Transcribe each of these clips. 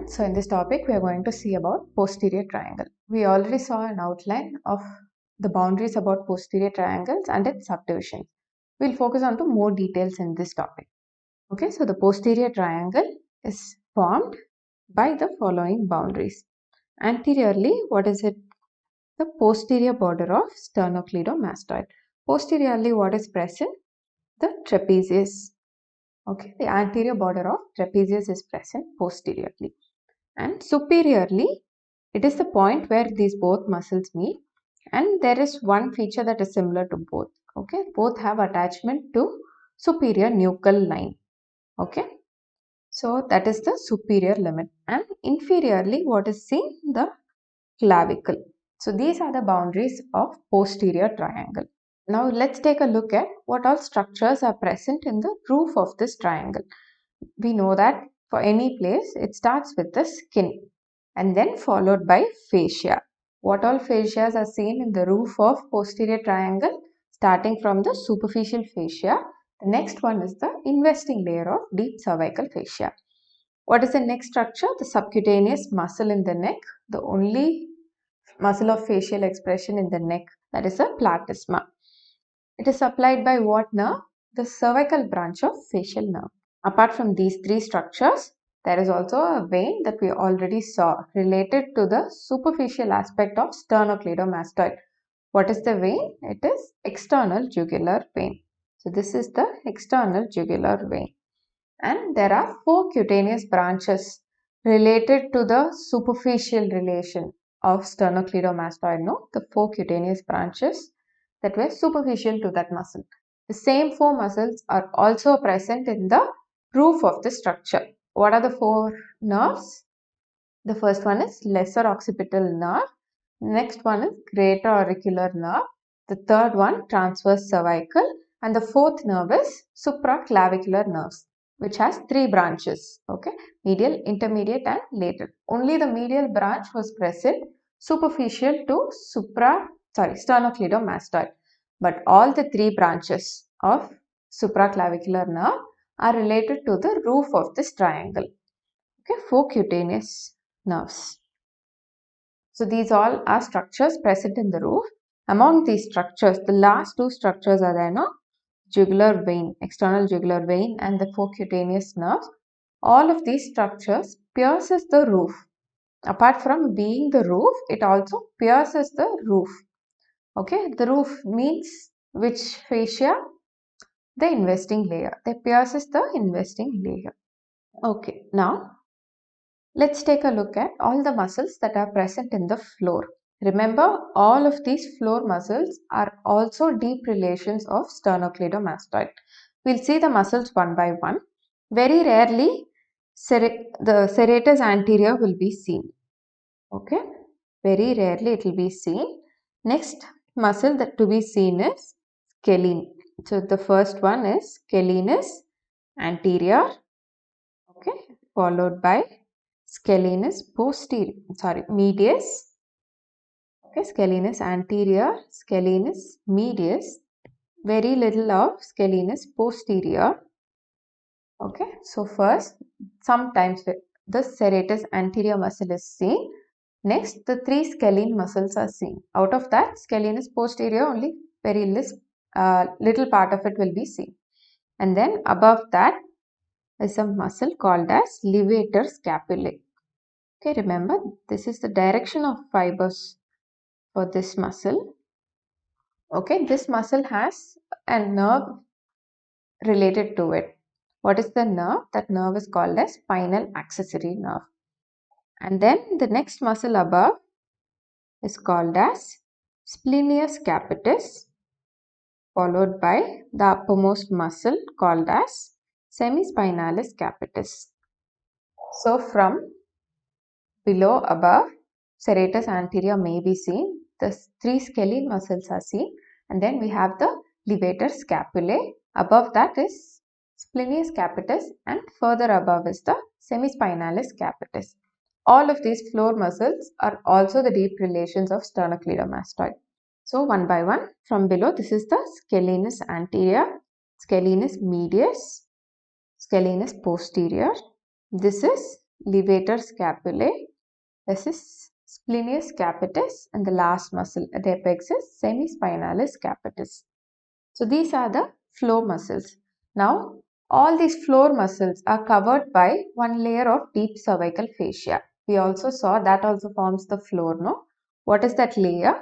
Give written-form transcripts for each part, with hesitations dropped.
everyone. So in this topic we are going to see about posterior triangle. We already saw an outline of the boundaries about posterior triangles and its subdivisions. We'll focus on to more details in this topic. Okay, so the posterior triangle is formed by the following boundaries. Anteriorly, what is it? The posterior border of sternocleidomastoid. Posteriorly, what is present? The trapezius. Okay, the anterior border of trapezius is present posteriorly. And superiorly, it is the point where these both muscles meet, and there is one feature that is similar to both. Okay, both have attachment to superior nuchal line. Okay, so that is the superior limit. And inferiorly, what is seen? The clavicle. So these are the boundaries of posterior triangle. Now let's take a look at what all structures are present in the roof of this triangle. We know that for any place it starts with the skin and then followed by fascia. What all fascias are seen in the roof of posterior triangle? Starting from the superficial fascia, the next one is the investing layer of deep cervical fascia. What is the next structure? The subcutaneous muscle in the neck, the only muscle of facial expression in the neck, that is the platysma. It is supplied by what nerve? The cervical branch of facial nerve. Apart from these three structures, there is also a vein that we already saw related to the superficial aspect of sternocleidomastoid. What is the vein? It is external jugular vein. So this is the external jugular vein. And there are four cutaneous branches related to the superficial relation of sternocleidomastoid. No, the four cutaneous branches that were superficial to that muscle. The same four muscles are also present in the roof of the structure. What are the four nerves? The first one is lesser occipital nerve. Next one is greater auricular nerve. The third one, transverse cervical. And the fourth nerve is supraclavicular nerves, which has three branches. Okay, medial, intermediate and lateral. Only the medial branch was present superficial to sternocleidomastoid. But all the three branches of supraclavicular nerve are related to the roof of this triangle. Okay, four cutaneous nerves. So these all are structures present in the roof. Among these structures, the last two structures are there, no? Jugular vein, external jugular vein and the four cutaneous nerves. All of these structures pierces the roof. Apart from being the roof, it also pierces the roof. Okay, the roof means which fascia? The investing layer. They pierces the investing layer. Okay, now let's take a look at all the muscles that are present in the floor. Remember, all of these floor muscles are also deep relations of sternocleidomastoid. We'll see the muscles one by one. Very rarely, the serratus anterior will be seen. Okay, very rarely it will be seen. Next muscle that to be seen is scalene. So the first one is scalenus anterior. Okay, followed by scalenus medius. Okay, scalenus anterior, scalenus medius, very little of scalenus posterior. Okay, so first, sometimes the serratus anterior muscle is seen. Next, the three scalene muscles are seen. Out of that, scalenus posterior, only very little part of it will be seen. And then above that is a muscle called as levator scapulae. Okay, remember, this is the direction of fibers for this muscle. Okay, this muscle has a nerve related to it. What is the nerve? That nerve is called as spinal accessory nerve. And then the next muscle above is called as splenius capitis, followed by the uppermost muscle called as semispinalis capitis. So from below above, serratus anterior may be seen. The three scalene muscles are seen. And then we have the levator scapulae. Above that is splenius capitis and further above is the semispinalis capitis. All of these floor muscles are also the deep relations of sternocleidomastoid. So one by one from below, this is the scalenus anterior, scalenus medius, scalenus posterior. This is levator scapulae. This is splenius capitis, and the last muscle at the apex is semispinalis capitis. So these are the floor muscles. Now all these floor muscles are covered by one layer of deep cervical fascia. We also saw that also forms the floor, no? What is that layer?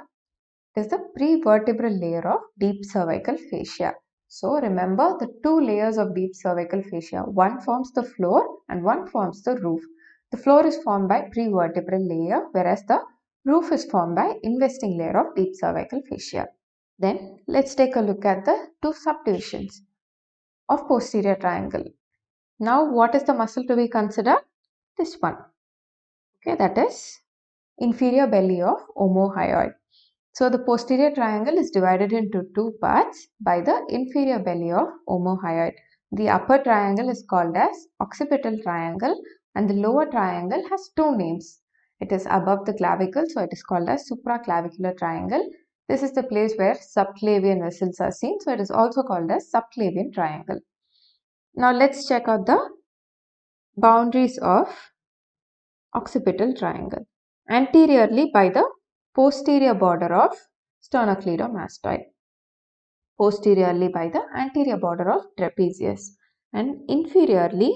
It is the prevertebral layer of deep cervical fascia. So remember the two layers of deep cervical fascia. One forms the floor and one forms the roof. The floor is formed by prevertebral layer, whereas the roof is formed by investing layer of deep cervical fascia. Then let's take a look at the two subdivisions of posterior triangle. Now what is the muscle to be considered? This one. Okay, that is inferior belly of omohyoid. So the posterior triangle is divided into two parts by the inferior belly of omohyoid. The upper triangle is called as occipital triangle and the lower triangle has two names. It is above the clavicle, so it is called as supraclavicular triangle. This is the place where subclavian vessels are seen, so it is also called as subclavian triangle. Now let's check out the boundaries of occipital triangle. Anteriorly by the posterior border of sternocleidomastoid, posteriorly by the anterior border of trapezius, and inferiorly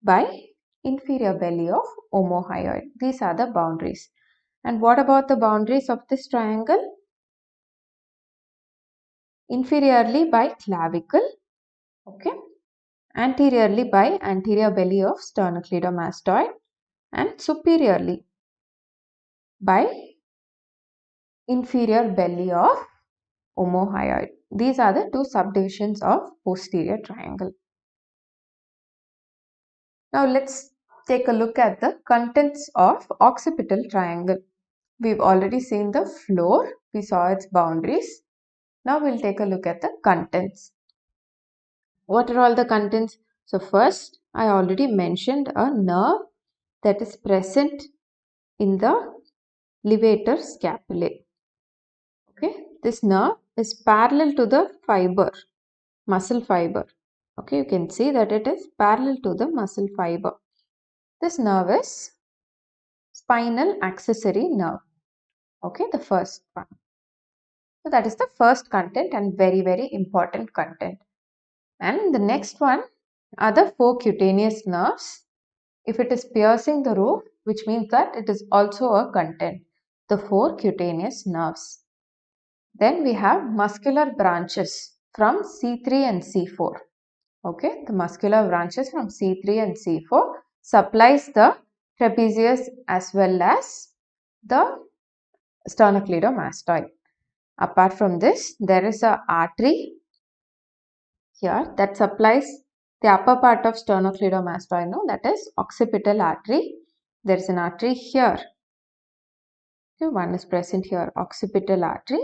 by inferior belly of omohyoid. These are the boundaries. And what about the boundaries of this triangle? Inferiorly by clavicle, okay, anteriorly by anterior belly of sternocleidomastoid, and superiorly by inferior belly of omohyoid. These are the two subdivisions of posterior triangle. Now let's take a look at the contents of occipital triangle. We've already seen the floor, we saw its boundaries. Now we'll take a look at the contents. What are all the contents? So first, I already mentioned a nerve that is present in the levator scapulae. Okay, this nerve is parallel to the fiber, muscle fiber. Okay, you can see that it is parallel to the muscle fiber. This nerve is spinal accessory nerve. Okay, the first one. So that is the first content and very important content. And the next one are the four cutaneous nerves. If it is piercing the roof, which means that it is also a content, the four cutaneous nerves. Then we have muscular branches from C3 and C4. Okay, the muscular branches from C3 and C4 supplies the trapezius as well as the sternocleidomastoid. Apart from this, there is a artery here that supplies the upper part of sternocleidomastoid, no, that is occipital artery. There is an artery here. Okay, one is present here, occipital artery.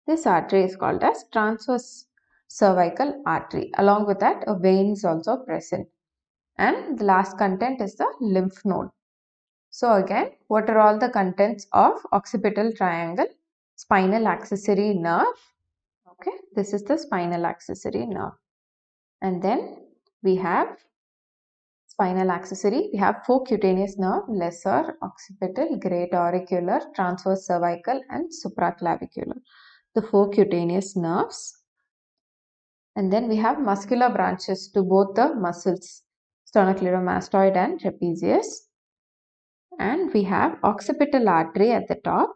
This artery is called as transverse cervical artery. Along with that, a vein is also present. And the last content is the lymph node. So again, what are all the contents of occipital triangle? Spinal accessory nerve. Okay, this is the spinal accessory nerve. And then we have spinal accessory. We have four cutaneous nerve: lesser, occipital, great auricular, transverse cervical, and supraclavicular. The four cutaneous nerves. And then we have muscular branches to both the muscles, sternocleidomastoid and trapezius. And we have occipital artery at the top,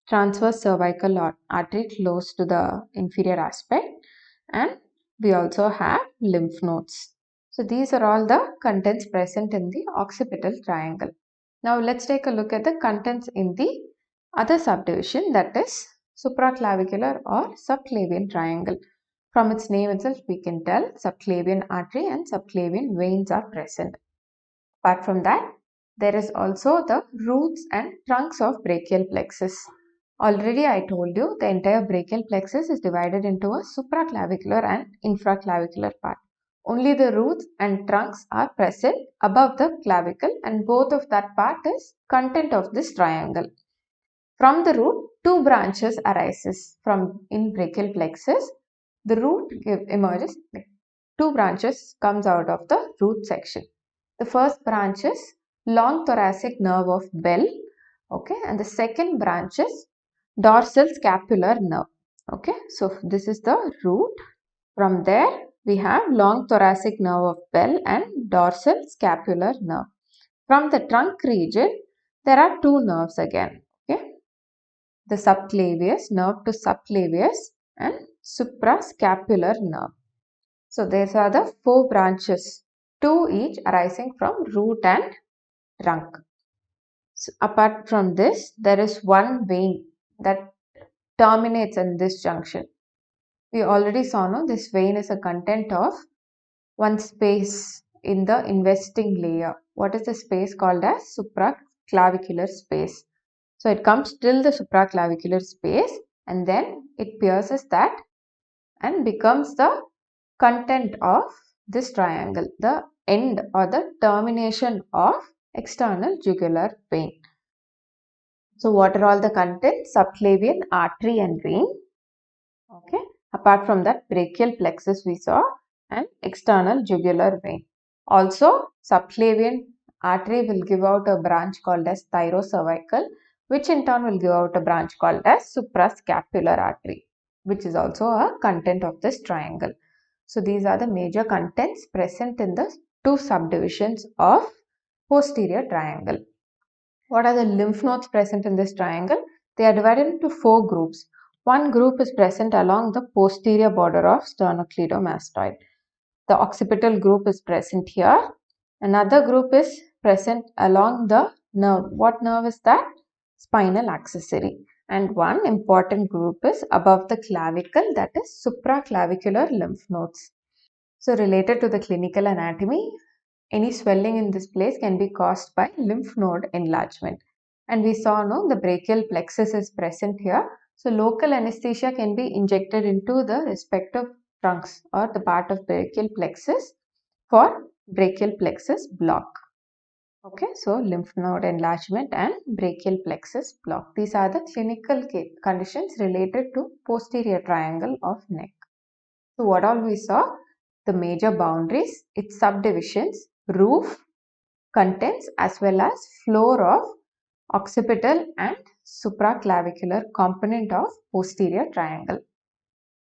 transverse cervical artery close to the inferior aspect, and we also have lymph nodes. So these are all the contents present in the occipital triangle. Now let's take a look at the contents in the other subdivision, that is supraclavicular or subclavian triangle. From its name itself we can tell subclavian artery and subclavian veins are present. Apart from that, there is also the roots and trunks of brachial plexus. Already I told you the entire brachial plexus is divided into a supraclavicular and infraclavicular part. Only the roots and trunks are present above the clavicle, and both of that part is content of this triangle. From the root, two branches arises from in brachial plexus. The root emerges, two branches comes out of the root section. The first branch is long thoracic nerve of bell. Okay, and the second branch is dorsal scapular nerve. Okay, so this is the root. From there, we have long thoracic nerve of bell and dorsal scapular nerve. From the trunk region, there are two nerves again. Okay, the subclavius, nerve to subclavius, and suprascapular nerve. So these are the four branches, two each arising from root and trunk. So apart from this, there is one vein that terminates in this junction. We already saw, no, this vein is a content of one space in the investing layer. What is the space called as supraclavicular space? So it comes till the supraclavicular space and then it pierces that and becomes the content of this triangle, the end or the termination of external jugular vein. So what are all the contents? Subclavian artery and vein. Okay. Apart from that, brachial plexus we saw and external jugular vein. Also, subclavian artery will give out a branch called as thyrocervical, which in turn will give out a branch called as suprascapular artery, which is also a content of this triangle. So these are the major contents present in the two subdivisions of posterior triangle. What are the lymph nodes present in this triangle? They are divided into four groups. One group is present along the posterior border of sternocleidomastoid. The occipital group is present here. Another group is present along the nerve. What nerve is that? Spinal accessory. And one important group is above the clavicle, that is supraclavicular lymph nodes. So related to the clinical anatomy, any swelling in this place can be caused by lymph node enlargement. And we saw, no, the brachial plexus is present here. So local anesthesia can be injected into the respective trunks or the part of brachial plexus for brachial plexus block. Okay, so lymph node enlargement and brachial plexus block. These are the clinical conditions related to posterior triangle of neck. So what all we saw? The major boundaries, its subdivisions, roof, contents as well as floor of occipital and supraclavicular component of posterior triangle.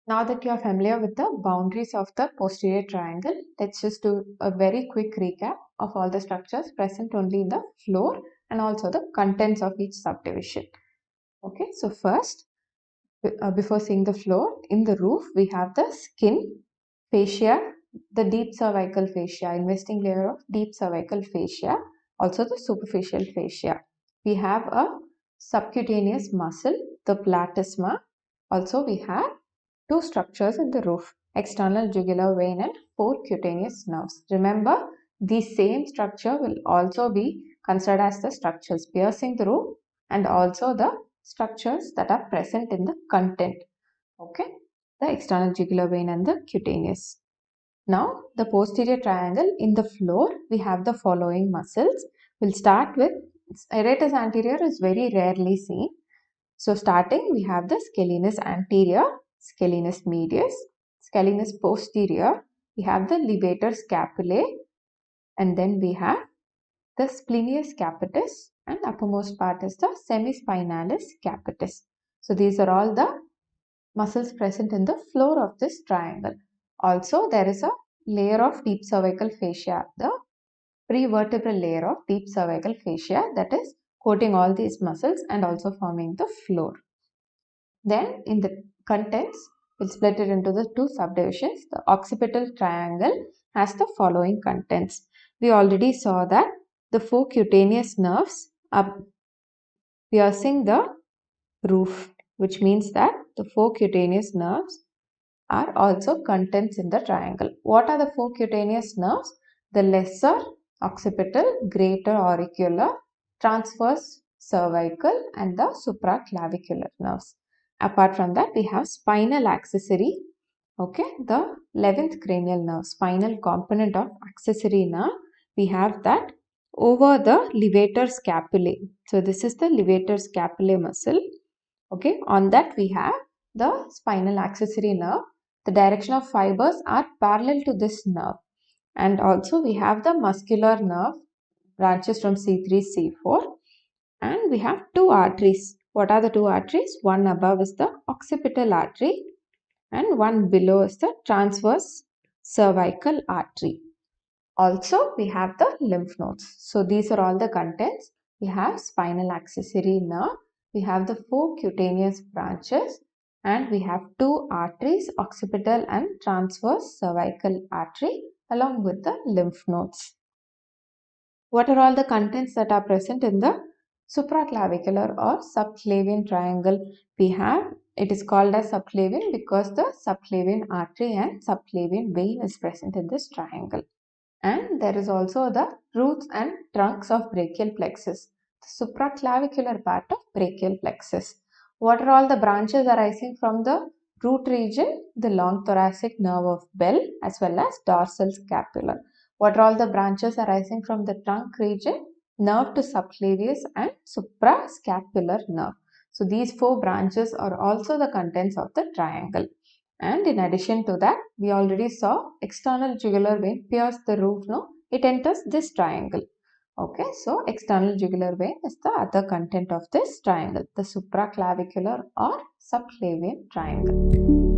Now that you are familiar with the boundaries of the posterior triangle, let's just do a very quick recap of all the structures present only in the floor and also the contents of each subdivision. Okay, so first, before seeing the floor, in the roof we have the skin, fascia, the deep cervical fascia, investing layer of deep cervical fascia, also the superficial fascia. We have a subcutaneous muscle, the platysma. Also we have two structures in the roof, external jugular vein and four cutaneous nerves. Remember, the same structure will also be considered as the structures piercing the roof and also the structures that are present in the content. Okay, the external jugular vein and the cutaneous. Now, the posterior triangle, in the floor, we have the following muscles. We'll start with serratus anterior is very rarely seen. So, starting, we have the scalenus anterior, scalenus medius, scalenus posterior. We have the levator scapulae, and then we have the splenius capitis, and uppermost part is the semispinalis capitis. So, these are all the muscles present in the floor of this triangle. Also, there is a layer of deep cervical fascia, the prevertebral layer of deep cervical fascia that is coating all these muscles and also forming the floor. Then in the contents, we'll split it into the two subdivisions. The occipital triangle has the following contents. We already saw that the four cutaneous nerves are piercing the roof, which means that the four cutaneous nerves are also contents in the triangle. What are the four cutaneous nerves? The lesser occipital, greater auricular, transverse cervical and the supraclavicular nerves. Apart from that, we have spinal accessory, okay, the 11th cranial nerve, spinal component of accessory nerve. We have that over the levator scapulae. So this is the levator scapulae muscle. Okay, on that we have the spinal accessory nerve. The direction of fibers are parallel to this nerve. And also we have the muscular nerve branches from C3, C4, and we have two arteries. What are the two arteries? One above is the occipital artery and one below is the transverse cervical artery. Also, we have the lymph nodes. So, these are all the contents. We have spinal accessory nerve, we have the four cutaneous branches, and we have two arteries, occipital and transverse cervical artery, along with the lymph nodes. What are all the contents that are present in the supraclavicular or subclavian triangle? We have, it is called as subclavian because the subclavian artery and subclavian vein is present in this triangle. And there is also the roots and trunks of brachial plexus, the supraclavicular part of brachial plexus. What are all the branches arising from the root region? The long thoracic nerve of Bell as well as dorsal scapula. What are all the branches arising from the trunk region? Nerve to subclavius and suprascapular nerve. So these four branches are also the contents of the triangle. And in addition to that, we already saw external jugular vein pierce the roof, no? It enters this triangle. Okay, so external jugular vein is the other content of this triangle, the supraclavicular or subclavian triangle.